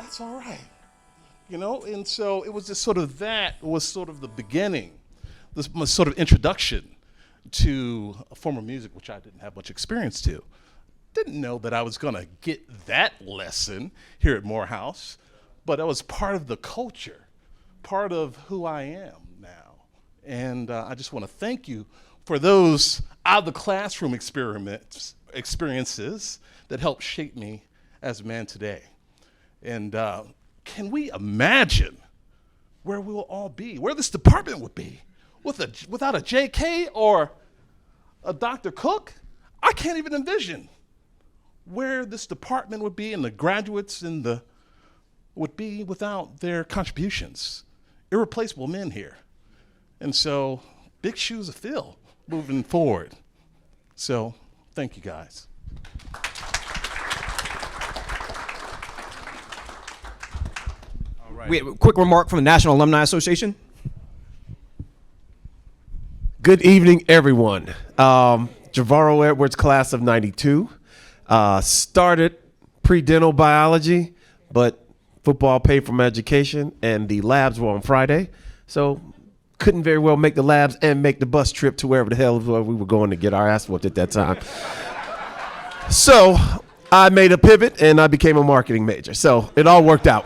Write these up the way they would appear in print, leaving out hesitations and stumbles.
that's all right. And so it was just sort of that was sort of the beginning, this was sort of introduction to a form of music which I didn't have much experience to. Didn't know that I was going to get that lesson here at Morehouse, but it was part of the culture, part of who I am now. And I just want to thank you for those out of the classroom experiences that helped shape me as a man today. And can we imagine where we will all be, where this department would be without a JK or a Dr. Cook? I can't even envision where this department would be and the graduates would be without their contributions. Irreplaceable men here. And so big shoes to fill moving forward. So thank you guys. All right. We have a quick remark from the National Alumni Association. Good evening, everyone. Javaro Edwards, class of 92. Started pre-dental biology, but football paid for my education, and the labs were on Friday. So couldn't very well make the labs and make the bus trip to wherever the hell we were going to get our ass whooped at that time. So I made a pivot, and I became a marketing major. So it all worked out.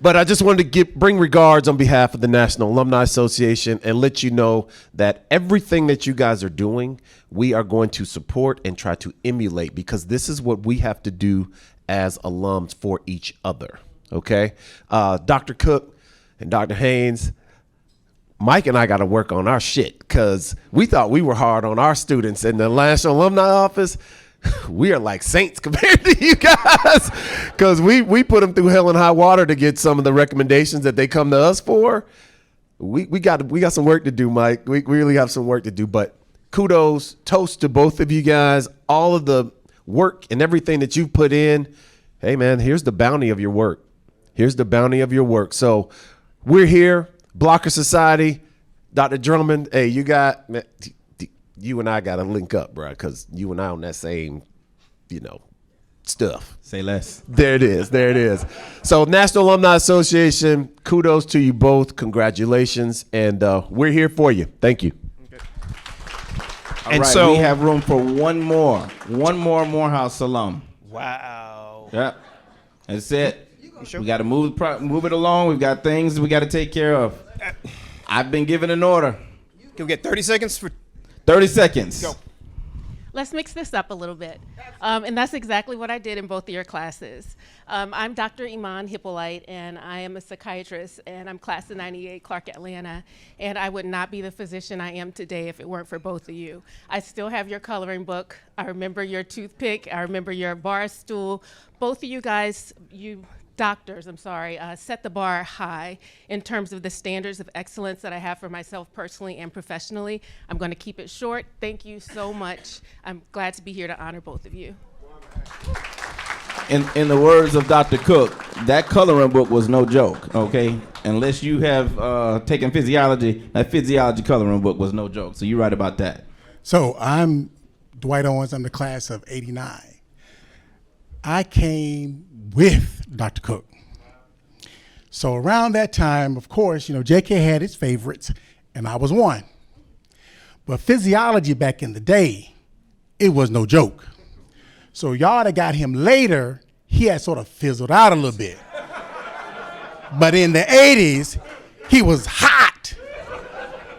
But I just wanted to bring regards on behalf of the National Alumni Association and let you know that everything that you guys are doing, we are going to support and try to emulate, because this is what we have to do as alums for each other, okay? Dr. Cook and Dr. Haynes, Mike and I got to work on our shit, because we thought we were hard on our students in the National Alumni Office. We are like saints compared to you guys, because we put them through hell and high water to get some of the recommendations that they come to us for. We got some work to do, Mike. We really have some work to do, but kudos, toast to both of you guys. All of the work and everything that you've put in. Hey, man, here's the bounty of your work. Here's the bounty of your work. So we're here, Blocker Society, Dr. Drummond. Hey, you and I got to link up, bro, because you and I on that same, stuff. Say less. There it is. So National Alumni Association, kudos to you both. Congratulations. And we're here for you. Thank you. Okay. All right, so we have room for one more Morehouse alum. Wow. Yep. That's it. We got to move it along. We've got things we got to take care of. I've been given an order. Can we get 30 seconds for 30 seconds. Go. Let's mix this up a little bit. And that's exactly what I did in both of your classes. I'm Dr. Iman Hippolyte, and I am a psychiatrist, and I'm class of 98, Clark, Atlanta. And I would not be the physician I am today if it weren't for both of you. I still have your coloring book. I remember your toothpick. I remember your bar stool. Both of you guys, doctors, set the bar high in terms of the standards of excellence that I have for myself personally and professionally. I'm going to keep it short. Thank you so much. I'm glad to be here to honor both of you. In the words of Dr. Cook, that coloring book was no joke, okay? Unless you have taken physiology, that physiology coloring book was no joke. So you're right about that. So I'm Dwight Owens. I'm the class of 89. I came with Dr. Cook. So around that time, of course, JK had his favorites, and I was one. But physiology back in the day, it was no joke. So y'all that got him later, he had sort of fizzled out a little bit. But in the 80s, he was hot.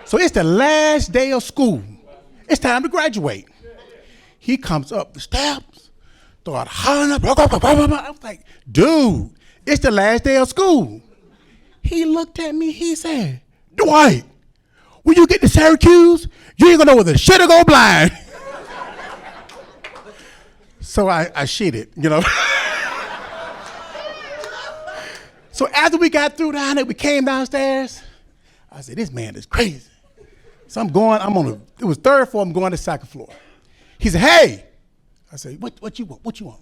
So it's the last day of school. It's time to graduate. He comes up the steps, start hollering up. I was like, dude, it's the last day of school. He looked at me, he said, Dwight, when you get to Syracuse, you ain't gonna know whether shit or go blind. So I shitted, So after we got through down there, we came downstairs. I said, this man is crazy. So it was third floor, I'm going to second floor. He said, hey. I said, what you want?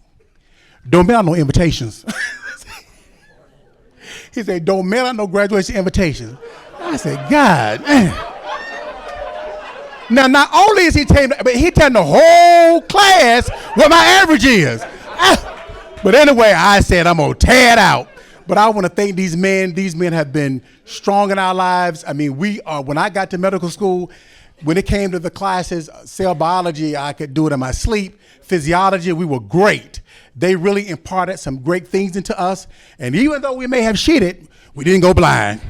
Don't mail no invitations. He said, don't mail out no graduation invitations. I said, God, man. Now, not only is he telling, but he telling the whole class what my average is. But anyway, I said, I'm going to tear it out. But I want to thank these men. These men have been strong in our lives. I mean, when I got to medical school, when it came to the classes, cell biology, I could do it in my sleep. Physiology, we were great. They really imparted some great things into us. And even though we may have shitted, we didn't go blind.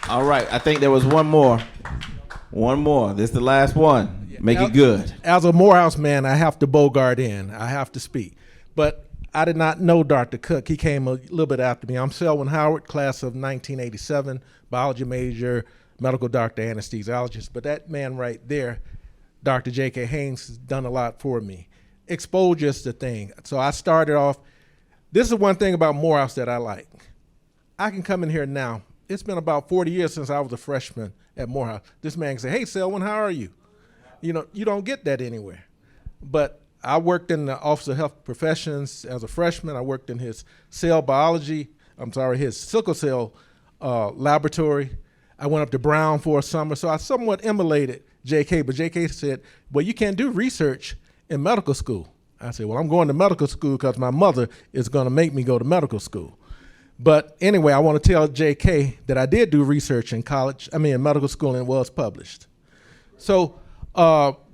All right, I think there was one more. One more. This is the last one. Make it good. As a Morehouse man, I have to bogart in. I have to speak. But I did not know Dr. Cook. He came a little bit after me. I'm Selwyn Howard, class of 1987, biology major, medical doctor, anesthesiologist. But that man right there, Dr. J.K. Haynes, has done a lot for me. Exposure is the thing. So I started off, this is one thing about Morehouse that I like. I can come in here now. It's been about 40 years since I was a freshman at Morehouse. This man can say, hey, Selwyn, how are you? You know, you don't get that anywhere. But I worked in the Office of Health Professions as a freshman. I worked in his his sickle cell laboratory. I went up to Brown for a summer. So I somewhat emulated JK, but JK said, well, you can't do research in medical school. I said, well, I'm going to medical school because my mother is going to make me go to medical school. But anyway, I want to tell JK that I did do research in medical school, and it was published. So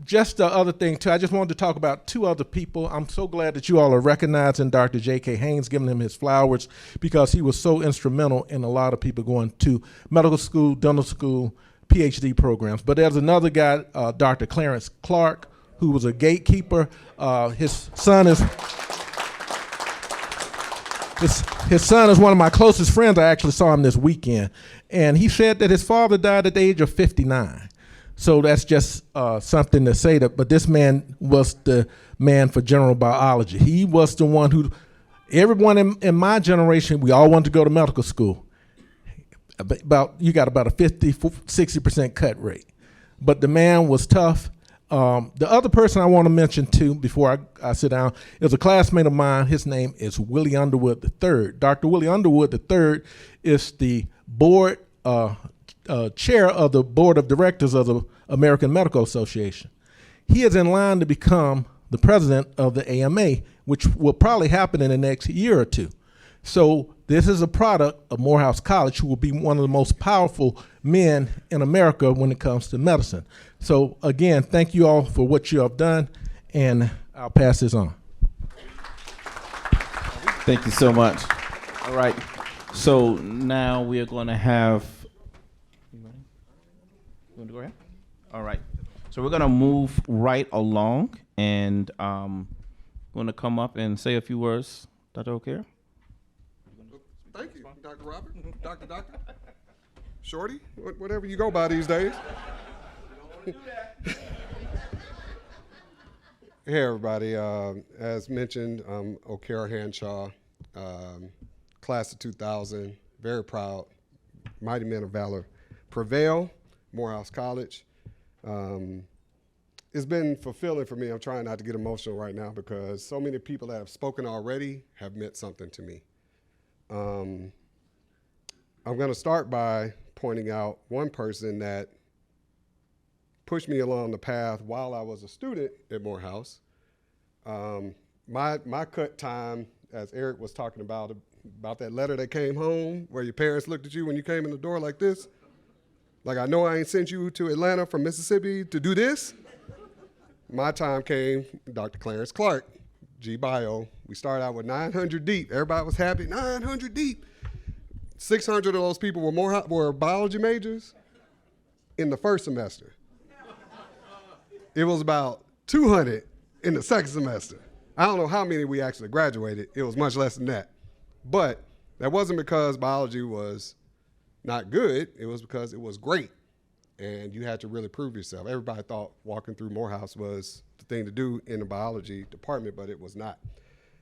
just the other thing too, I just wanted to talk about two other people. I'm so glad that you all are recognizing Dr. J.K. Haynes, giving him his flowers, because he was so instrumental in a lot of people going to medical school, dental school, PhD programs. But there's another guy, Dr. Clarence Clark, who was a gatekeeper. His son is one of my closest friends. I actually saw him this weekend. And he said that his father died at the age of 59. So that's just something to say that, but this man was the man for general biology. He was the one who, everyone in my generation, we all wanted to go to medical school. You got about a 60% cut rate. But the man was tough. The other person I want to mention too, before I sit down, is a classmate of mine. His name is Willie Underwood III. Dr. Willie Underwood III is the board chair of the board of directors of the American Medical Association. He is in line to become the president of the AMA, which will probably happen in the next year or two. So this is a product of Morehouse College, who will be one of the most powerful men in America when it comes to medicine. So again, thank you all for what you have done, and I'll pass this on. Thank you so much. All right. So now we are going to have. You want to go ahead? All right. So we're going to move right along, and going to come up and say a few words. Dr. O'Kara? Thank you, Dr. Robert, Doctor, Shorty, whatever you go by these days. Hey, everybody. As mentioned, I'm O'Kara Hanshaw, class of 2000, very proud, mighty men of valor. Prevail, Morehouse College. It's been fulfilling for me. I'm trying not to get emotional right now because so many people that have spoken already have meant something to me. I'm going to start by pointing out one person that pushed me along the path while I was a student at Morehouse. My cut time, as Eric was talking about that letter that came home where your parents looked at you when you came in the door like this. Like, I know I ain't sent you to Atlanta from Mississippi to do this. My time came, Dr. Clarence Clark, G-Bio. We started out with 900 deep. Everybody was happy, 900 deep. 600 of those people were biology majors in the first semester. It was about 200 in the second semester. I don't know how many we actually graduated. It was much less than that. But that wasn't because biology was not good. It was because it was great. And you had to really prove yourself. Everybody thought walking through Morehouse was the thing to do in the biology department, but it was not.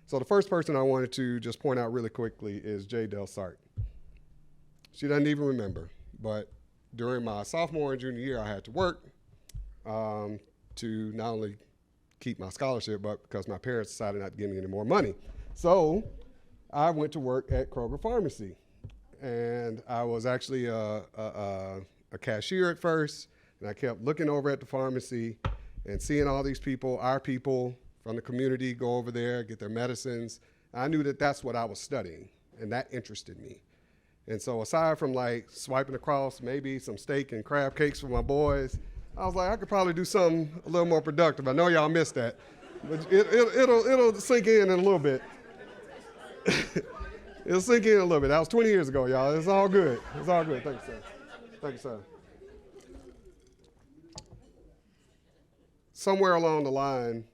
So the first person I wanted to just point out really quickly is J. Del Sart. She doesn't even remember, but during my sophomore and junior year, I had to work to not only keep my scholarship, but because my parents decided not to give me any more money. So I went to work at Kroger Pharmacy, and I was actually a cashier at first, and I kept looking over at the pharmacy and seeing all these people, our people from the community, go over there, get their medicines. I knew that that's what I was studying, and that interested me. And so aside from like swiping across maybe some steak and crab cakes for my boys, I was like, I could probably do something a little more productive. I know y'all missed that, but it'll sink in a little bit. It'll sink in a little bit. That was 20 years ago, y'all. It's all good. It's all good. Thank you, sir. Thank you, sir. Somewhere along the line,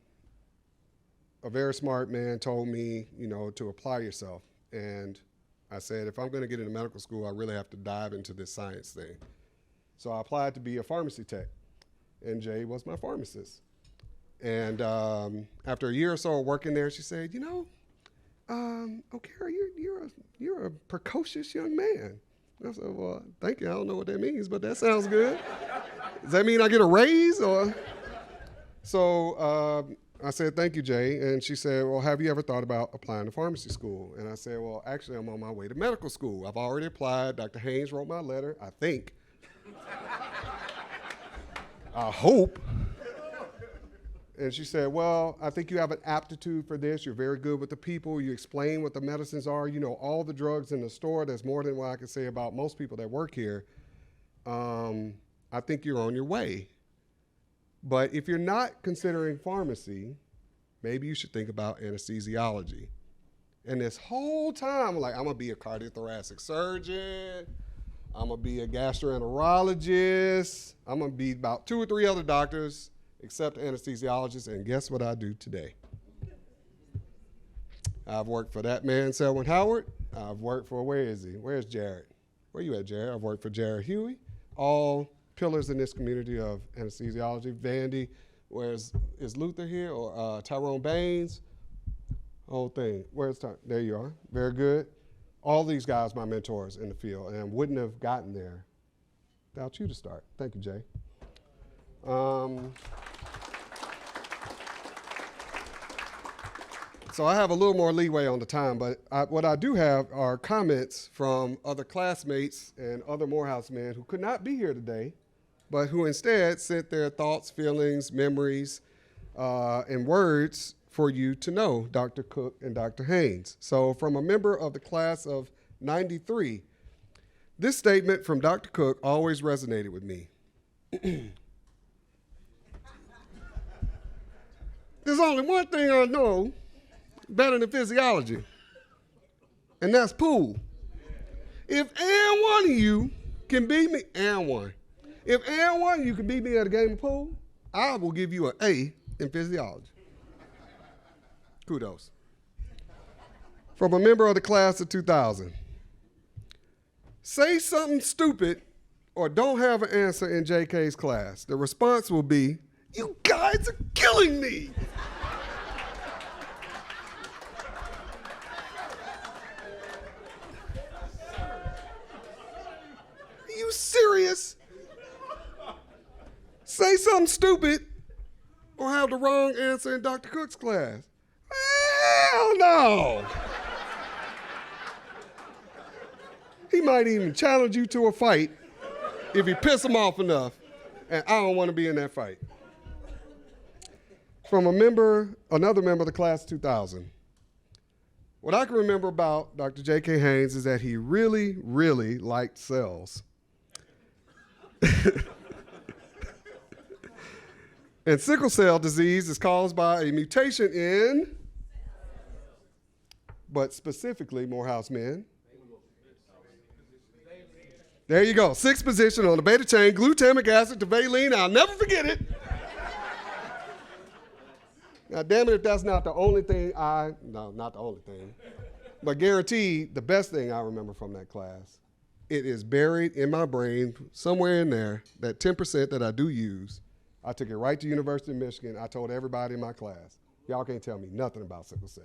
a very smart man told me, to apply yourself. And I said, if I'm going to get into medical school, I really have to dive into this science thing. So I applied to be a pharmacy tech, and Jay was my pharmacist. And after a year or so of working there, she said, O'Kara, you're a precocious young man. I said, well, thank you. I don't know what that means, but that sounds good. Does that mean I get a raise? So I said, thank you, Jay. And she said, well, have you ever thought about applying to pharmacy school? And I said, well, actually, I'm on my way to medical school. I've already applied. Dr. Haynes wrote my letter, I think. I hope. And she said, well, I think you have an aptitude for this. You're very good with the people. You explain what the medicines are. You know all the drugs in the store. There's more than what I can say about most people that work here. I think you're on your way. But if you're not considering pharmacy, maybe you should think about anesthesiology. And this whole time, I'm like, I'm going to be a cardiothoracic surgeon. I'm going to be a gastroenterologist. I'm going to be about 2 or 3 other doctors, except anesthesiologists. And guess what I do today? I've worked for that man, Selwyn Howard. I've worked for, where is he? Where's Jared? Where you at, Jared? I've worked for Jared Huey. All pillars in this community of anesthesiology. Vandy, is Luther here? Or Tyrone Baines? Whole thing. Where's Ty? There you are. Very good. All these guys, my mentors in the field, and wouldn't have gotten there without you to start. Thank you, Jay. So I have a little more leeway on the time, but what I do have are comments from other classmates and other Morehouse men who could not be here today, but who instead sent their thoughts, feelings, memories, and words for you to know, Dr. Cook and Dr. Haynes. So from a member of the class of 93, this statement from Dr. Cook always resonated with me. There's only one thing I know better than physiology, and that's pool. If and one of you can beat me, if and one of you can beat me at a game of pool, I will give you an A in physiology. Kudos. From a member of the class of 2000. Say something stupid or don't have an answer in JK's class. The response will be, you guys are killing me. Are you serious? Say something stupid or have the wrong answer in Dr. Cook's class. Hell no. He might even challenge you to a fight if you piss him off enough, and I don't want to be in that fight. From another member of the class of 2000. What I can remember about Dr. J.K. Haynes is that he really, really liked cells. And sickle cell disease is caused by a mutation in, but specifically, Morehouse men. There you go, 6th position on the beta chain, glutamic acid to valine. I'll never forget it. Now, damn it, if that's not the only thing no, not the only thing, but guaranteed the best thing I remember from that class. It is buried in my brain somewhere in there, that 10% that I do use. I took it right to University of Michigan. I told everybody in my class, y'all can't tell me nothing about sickle cell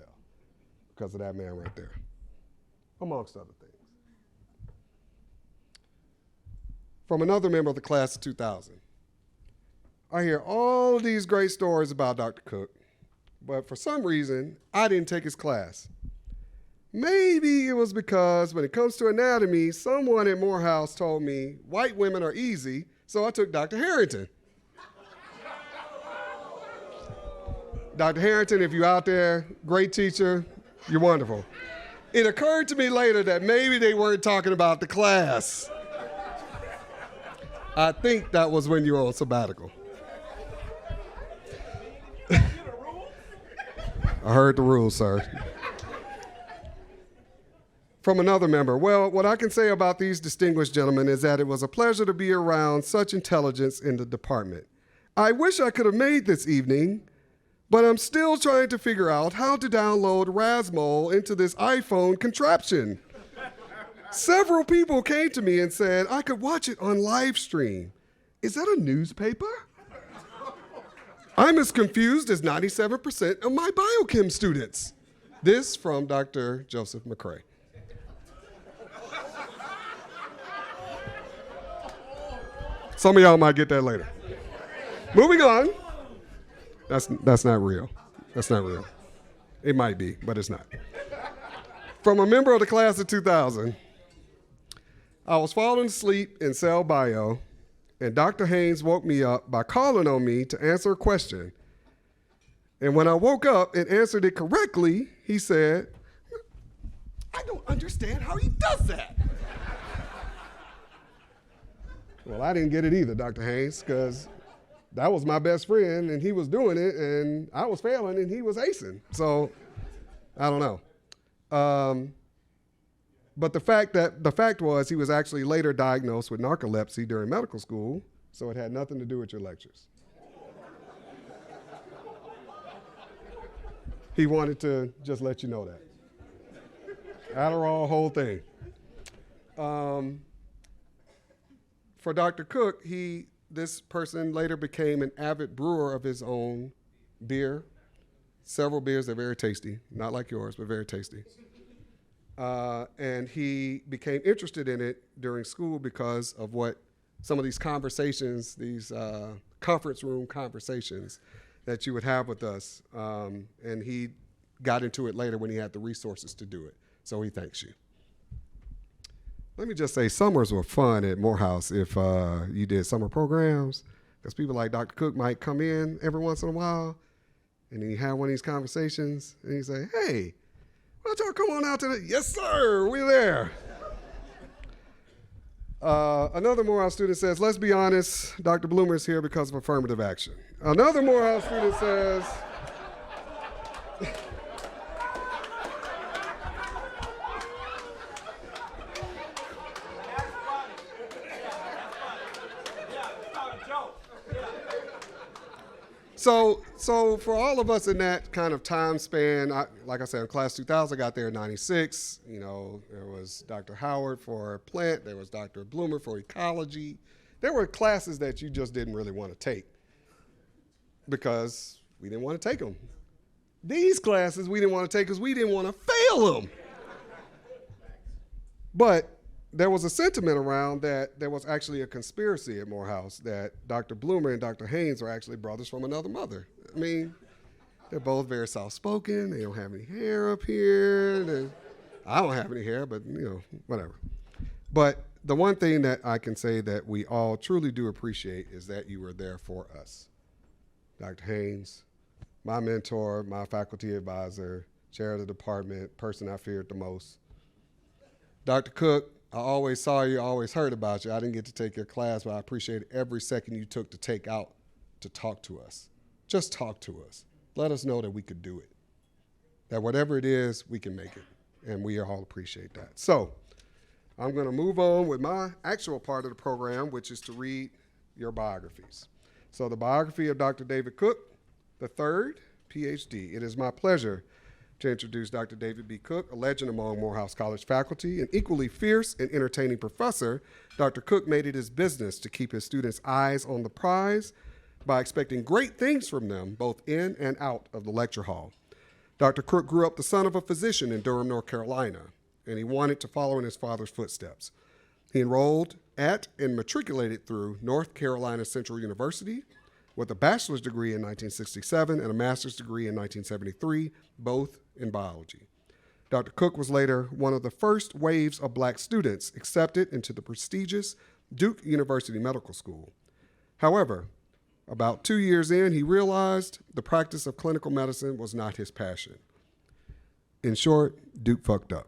because of that man right there, amongst other things. From another member of the class of 2000. I hear all these great stories about Dr. Cook, but for some reason, I didn't take his class. Maybe it was because when it comes to anatomy, someone at Morehouse told me white women are easy, so I took Dr. Harrington. Dr. Harrington, if you're out there, great teacher. You're wonderful. It occurred to me later that maybe they weren't talking about the class. I think that was when you were on sabbatical. I heard the rules, sir. From another member, well, what I can say about these distinguished gentlemen is that it was a pleasure to be around such intelligence in the department. I wish I could have made this evening, but I'm still trying to figure out how to download Rasmol into this iPhone contraption. Several people came to me and said I could watch it on live stream. Is that a newspaper? I'm as confused as 97% of my biochem students. This from Dr. Joseph McCrae. Some of y'all might get that later. Moving on. That's not real. That's not real. It might be, but it's not. From a member of the class of 2000, I was falling asleep in cell bio, and Dr. Haynes woke me up by calling on me to answer a question. And when I woke up and answered it correctly, he said, I don't understand how he does that. Well, I didn't get it either, Dr. Haynes, because that was my best friend, and he was doing it, and I was failing, and he was acing. So, I don't know. But the fact was he was actually later diagnosed with narcolepsy during medical school, so it had nothing to do with your lectures. He wanted to just let you know that. Adderall, whole thing. For Dr. Cook, this person later became an avid brewer of his own beer. Several beers, they're very tasty. Not like yours, but very tasty. And he became interested in it during school because of what some of these conversations, these conference room conversations that you would have with us. And he got into it later when he had the resources to do it. So he thanks you. Let me just say, summers were fun at Morehouse if you did summer programs, because people like Dr. Cook might come in every once in a while, and then you have one of these conversations, and you say, hey, why don't y'all come on out to the, yes, sir, we're there. Another Morehouse student says, let's be honest, Dr. Bloomer is here because of affirmative action. Another Morehouse student says, So for all of us in that kind of time span, like I said, in class 2000, I got there in 96. You know, there was Dr. Howard for plant. There was Dr. Bloomer for ecology. There were classes that you just didn't really want to take because we didn't want to take them. These classes we didn't want to take because we didn't want to fail them. But there was a sentiment around that there was actually a conspiracy at Morehouse that Dr. Bloomer and Dr. Haynes are actually brothers from another mother. I mean, they're both very soft-spoken. They don't have any hair up here. I don't have any hair, but, you know, whatever. But the one thing that I can say that we all truly do appreciate is that you were there for us. Dr. Haynes, my mentor, my faculty advisor, chair of the department, person I feared the most. Dr. Cook, I always saw you, I always heard about you. I didn't get to take your class, but I appreciate every second you took to take out to talk to us. Just talk to us. Let us know that we could do it. That whatever it is, we can make it. And we all appreciate that. So I'm going to move on with my actual part of the program, which is to read your biographies. So the biography of Dr. David Cook, III, PhD. It is my pleasure to introduce Dr. David B. Cook, a legend among Morehouse College faculty, an equally fierce and entertaining professor. Dr. Cook made it his business to keep his students' eyes on the prize by expecting great things from them, both in and out of the lecture hall. Dr. Cook grew up the son of a physician in Durham, North Carolina, and he wanted to follow in his father's footsteps. He enrolled at and matriculated through North Carolina Central University with a bachelor's degree in 1967 and a master's degree in 1973, both in biology. Dr. Cook was later one of the first waves of black students accepted into the prestigious Duke University Medical School. However, about 2 years in, he realized the practice of clinical medicine was not his passion. In short, Duke fucked up.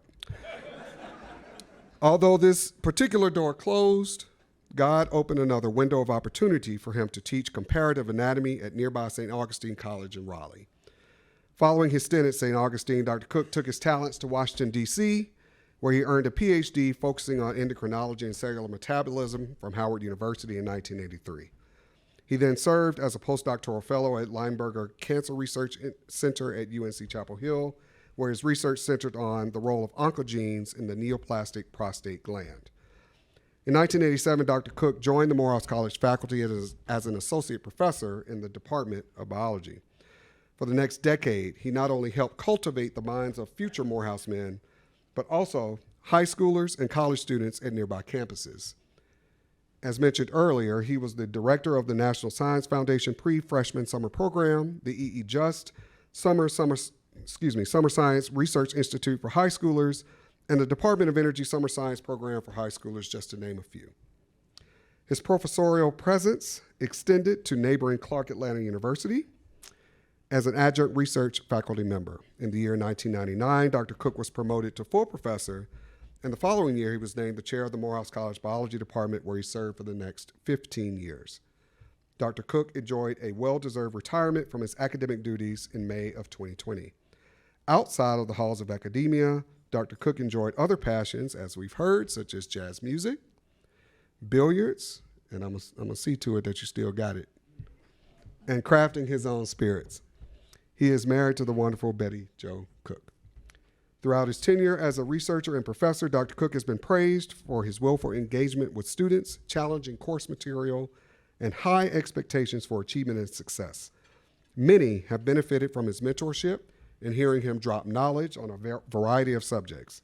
Although this particular door closed, God opened another window of opportunity for him to teach comparative anatomy at nearby St. Augustine College in Raleigh. Following his stint at St. Augustine, Dr. Cook took his talents to Washington, D.C., where he earned a PhD focusing on endocrinology and cellular metabolism from Howard University in 1983. He then served as a postdoctoral fellow at Lineberger Cancer Research Center at UNC Chapel Hill, where his research centered on the role of oncogenes in the neoplastic prostate gland. In 1987, Dr. Cook joined the Morehouse College faculty as an associate professor in the Department of Biology. For the next decade, he not only helped cultivate the minds of future Morehouse men, but also high schoolers and college students at nearby campuses. As mentioned earlier, he was the director of the National Science Foundation Pre-Freshman Summer Program, the E.E. Just Summer Science Research Institute for High Schoolers, and the Department of Energy Summer Science Program for High Schoolers, just to name a few. His professorial presence extended to neighboring Clark Atlanta University as an adjunct research faculty member. In the year 1999, Dr. Cook was promoted to full professor, and the following year he was named the chair of the Morehouse College Biology Department, where he served for the next 15 years. Dr. Cook enjoyed a well-deserved retirement from his academic duties in May of 2020. Outside of the halls of academia, Dr. Cook enjoyed other passions, as we've heard, such as jazz music, billiards, and I'm gonna see to it that you still got it, and crafting his own spirits. He is married to the wonderful Betty Jo Cook. Throughout his tenure as a researcher and professor, Dr. Cook has been praised for his willful engagement with students, challenging course material, and high expectations for achievement and success. Many have benefited from his mentorship and hearing him drop knowledge on a variety of subjects.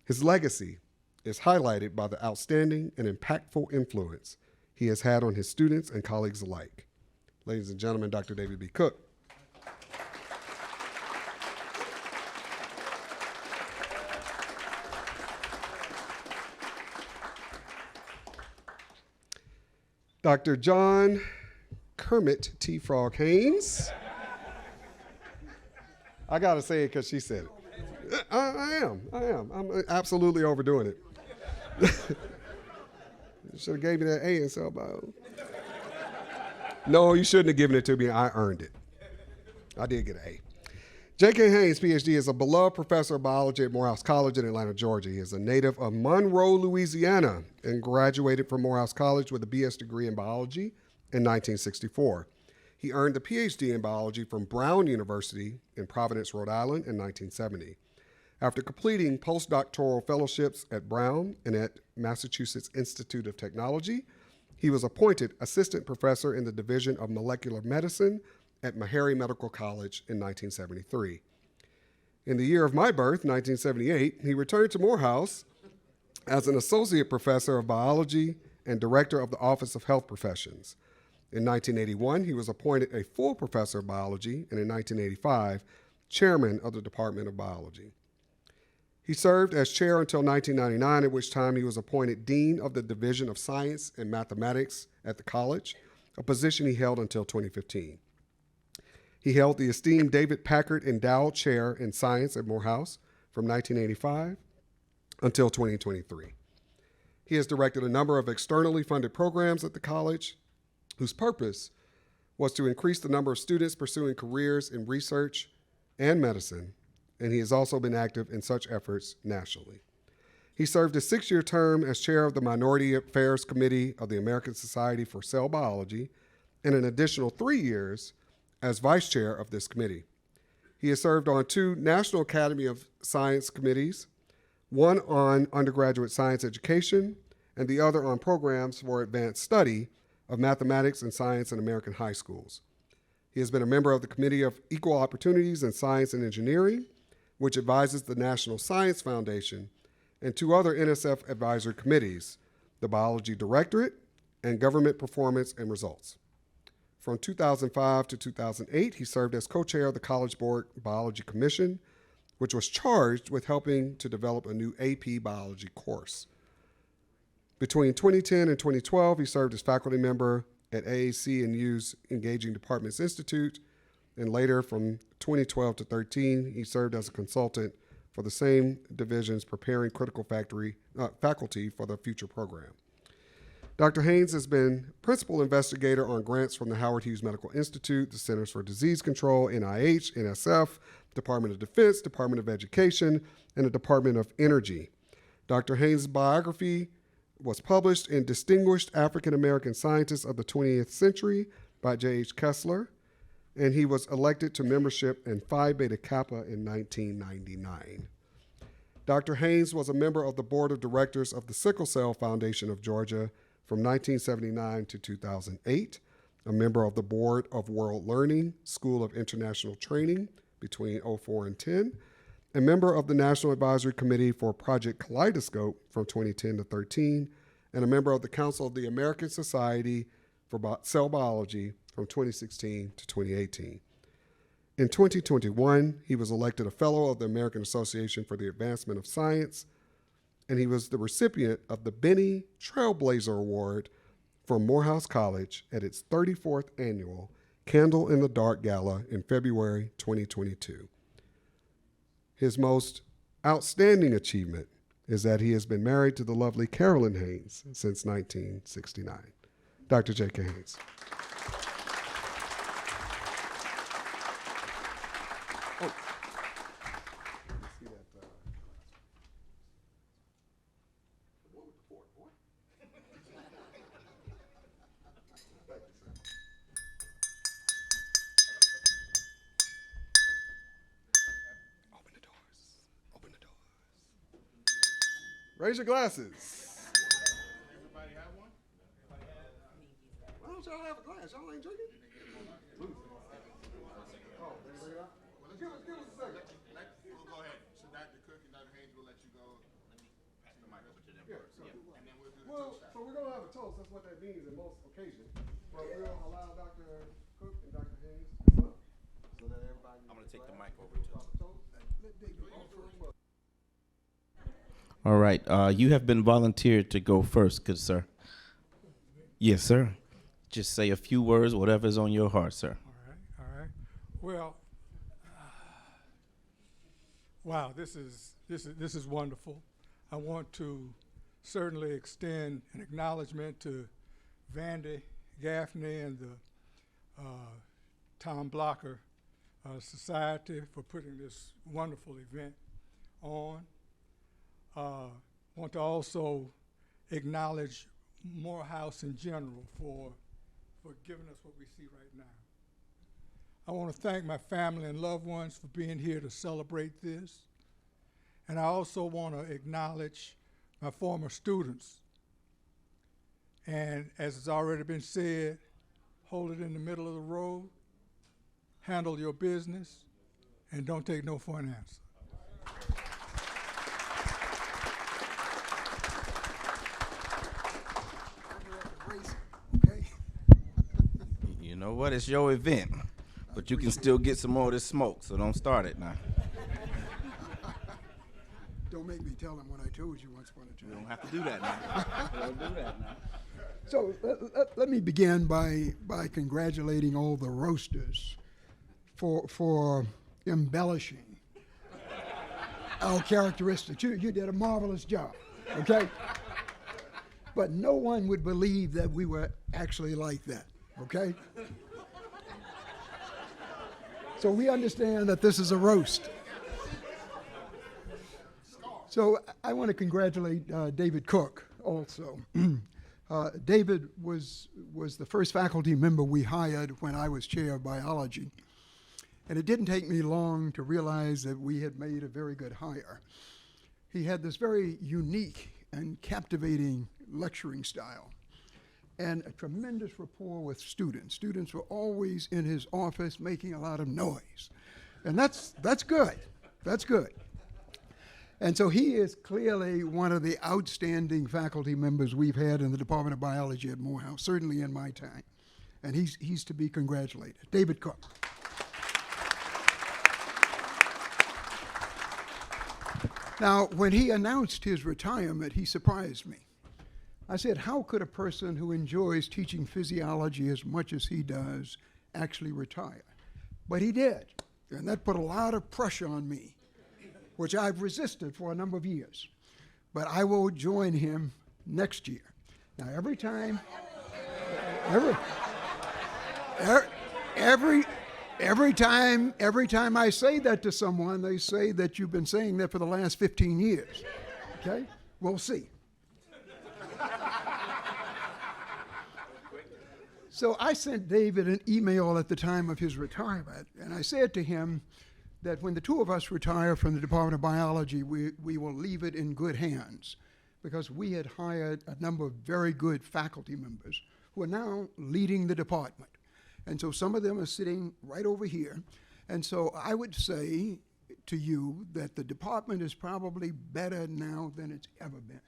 His legacy is highlighted by the outstanding and impactful influence he has had on his students and colleagues alike. Ladies and gentlemen, Dr. David B. Cook. Dr. John Kermit T. Frog Haynes. I gotta say it because she said it. I am. I'm absolutely overdoing it. You should have gave me that A in cell bio. No, you shouldn't have given it to me. I earned it. I did get an A. J.K. Haynes, PhD, is a beloved professor of biology at Morehouse College in Atlanta, Georgia. He is a native of Monroe, Louisiana, and graduated from Morehouse College with a BS degree in biology in 1964. He earned a PhD in biology from Brown University in Providence, Rhode Island in 1970. After completing postdoctoral fellowships at Brown and at Massachusetts Institute of Technology, he was appointed assistant professor in the Division of Molecular Medicine at Meharry Medical College in 1973. In the year of my birth, 1978, he returned to Morehouse as an associate professor of biology and director of the Office of Health Professions. In 1981, he was appointed a full professor of biology, and in 1985, chairman of the Department of Biology. He served as chair until 1999, at which time he was appointed dean of the Division of Science and Mathematics at the college, a position he held until 2015. He held the esteemed David Packard Endowed Chair in Science at Morehouse from 1985 until 2023. He has directed a number of externally funded programs at the college whose purpose was to increase the number of students pursuing careers in research and medicine, and he has also been active in such efforts nationally. He served a 6-year term as chair of the Minority Affairs Committee of the American Society for Cell Biology and an additional 3 years as vice chair of this committee. He has served on 2 National Academy of Science committees, one on undergraduate science education and the other on programs for advanced study of mathematics and science in American high schools. He has been a member of the Committee of Equal Opportunities in Science and Engineering, which advises the National Science Foundation, and 2 other NSF advisory committees, the Biology Directorate and Government Performance and Results. From 2005 to 2008, he served as co-chair of the College Board Biology Commission, which was charged with helping to develop a new AP biology course. Between 2010 and 2012, he served as faculty member at AAC&U's Engaging Departments Institute and later from 2012 to 13, he served as a consultant for the same divisions preparing critical faculty for the future program. Dr. Haynes has been principal investigator on grants from the Howard Hughes Medical Institute, the Centers for Disease Control, NIH, NSF, Department of Defense, Department of Education, and the Department of Energy. Dr. Haynes' biography was published in Distinguished African American Scientists of the 20th Century by J.H. Kessler, and he was elected to membership in Phi Beta Kappa in 1999. Dr. Haynes was a member of the board of directors of the Sickle Cell Foundation of Georgia from 1979 to 2008, a member of the board of World Learning School of International Training between 2004 and 10, a member of the National Advisory Committee for Project Kaleidoscope from 2010 to 13, and a member of the Council of the American Society for Cell Biology from 2016 to 2018. In 2021, he was elected a Fellow of the American Association for the Advancement of Science, and he was the recipient of the Benny Trailblazer Award from Morehouse College at its 34th annual Candle in the Dark Gala in February 2022. His most outstanding achievement is that he has been married to the lovely Carolyn Haynes since 1969. Dr. J.K. Haynes. Raise your glasses. Everybody have one? Why don't y'all have a glass? Y'all ain't drinking? Oh, they bring it out? Well, let's give us a second. We'll go ahead. So Dr. Cook and Dr. Haynes will let you go. Let me pass the mic over to them first. Yeah. And then we'll do the toast. So we're going to have a toast. That's what that means in most occasions. But we'll allow Dr. Cook and Dr. Haynes to come up so that everybody. I'm going to take the mic over to them. Toast. All right. You have been volunteered to go first, good sir. Yes, sir. Just say a few words, whatever's on your heart, sir. All right. Well, wow, this is wonderful. I want to certainly extend an acknowledgement to Vandy Gaffney and the Tom Blocker Society for putting this wonderful event on. Want to also acknowledge Morehouse in general for giving us what we see right now. I want to thank my family and loved ones for being here to celebrate this. And I also want to acknowledge my former students. And as has already been said, hold it in the middle of the road, handle your business, and don't take no for an answer. You know what? It's your event, but you can still get some more of this smoke, so don't start it now. Don't make me tell them what I told you once upon a time. You don't have to do that now. Don't do that now. So let me begin by congratulating all the roasters for embellishing our characteristics. You did a marvelous job, okay? But no one would believe that we were actually like that, okay? So we understand that this is a roast. So I want to congratulate David Cook also. David was the first faculty member we hired when I was chair of biology. And it didn't take me long to realize that we had made a very good hire. He had this very unique and captivating lecturing style and a tremendous rapport with students. Students were always in his office making a lot of noise. And that's good. That's good. And so he is clearly one of the outstanding faculty members we've had in the Department of Biology at Morehouse, certainly in my time. And he's to be congratulated. David Cook. Now, when he announced his retirement, he surprised me. I said, how could a person who enjoys teaching physiology as much as he does actually retire? but he did. And that put a lot of pressure on me, which I've resisted for a number of years. But I will join him next year. Now, every time I say that to someone, they say that you've been saying that for the last 15 years. Okay? We'll see. So I sent David an email at the time of his retirement, and I said to him that when the two of us retire from the Department of Biology, we will leave it in good hands, because we had hired a number of very good faculty members who are now leading the department. And so some of them are sitting right over here. And so I would say to you that the department is probably better now than it's ever been.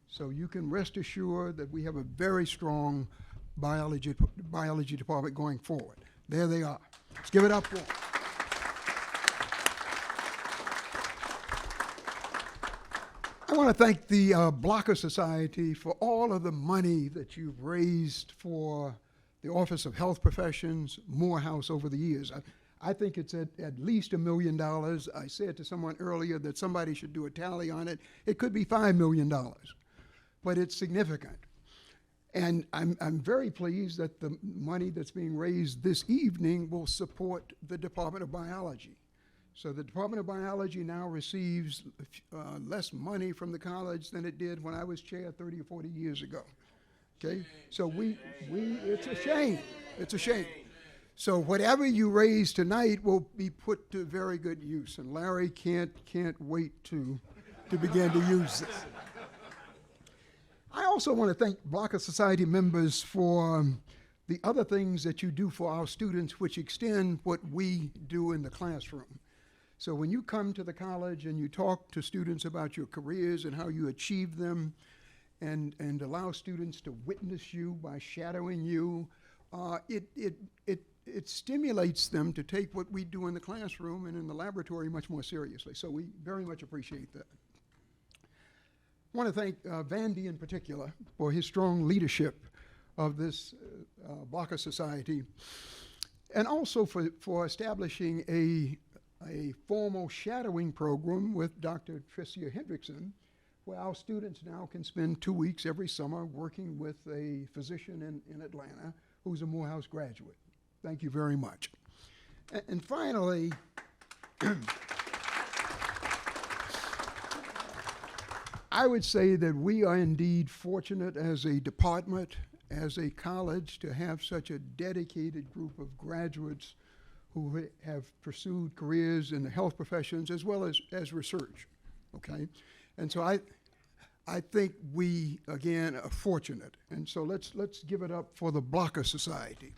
So you can rest assured that we have a very strong biology department going forward. There they are. Let's give it up for them. I want to thank the Blocker Society for all of the money that you've raised for the Office of Health Professions, Morehouse, over the years. I think it's at least $1 million. I said to someone earlier that somebody should do a tally on it. It could be $5 million, but it's significant. And I'm very pleased that the money that's being raised this evening will support the Department of Biology. So the Department of Biology now receives less money from the college than it did when I was chair 30 or 40 years ago. Okay? So it's a shame. It's a shame. So whatever you raise tonight will be put to very good use. And Larry can't wait to begin to use this. I also want to thank Blocker Society members for the other things that you do for our students, which extend what we do in the classroom. So when you come to the college and you talk to students about your careers and how you achieve them, and allow students to witness you by shadowing you, it stimulates them to take what we do in the classroom and in the laboratory much more seriously. So we very much appreciate that. I want to thank Vandy in particular for his strong leadership of this Blocker Society, and also for establishing a formal shadowing program with Dr. Tricia Hendrickson, where our students now can spend 2 weeks every summer working with a physician in Atlanta who's a Morehouse graduate. Thank you very much. And finally, I would say that we are indeed fortunate as a department, as a college, to have such a dedicated group of graduates who have pursued careers in the health professions as well as research, okay? And so I think we, again, are fortunate. And so let's give it up for the Blocker Society.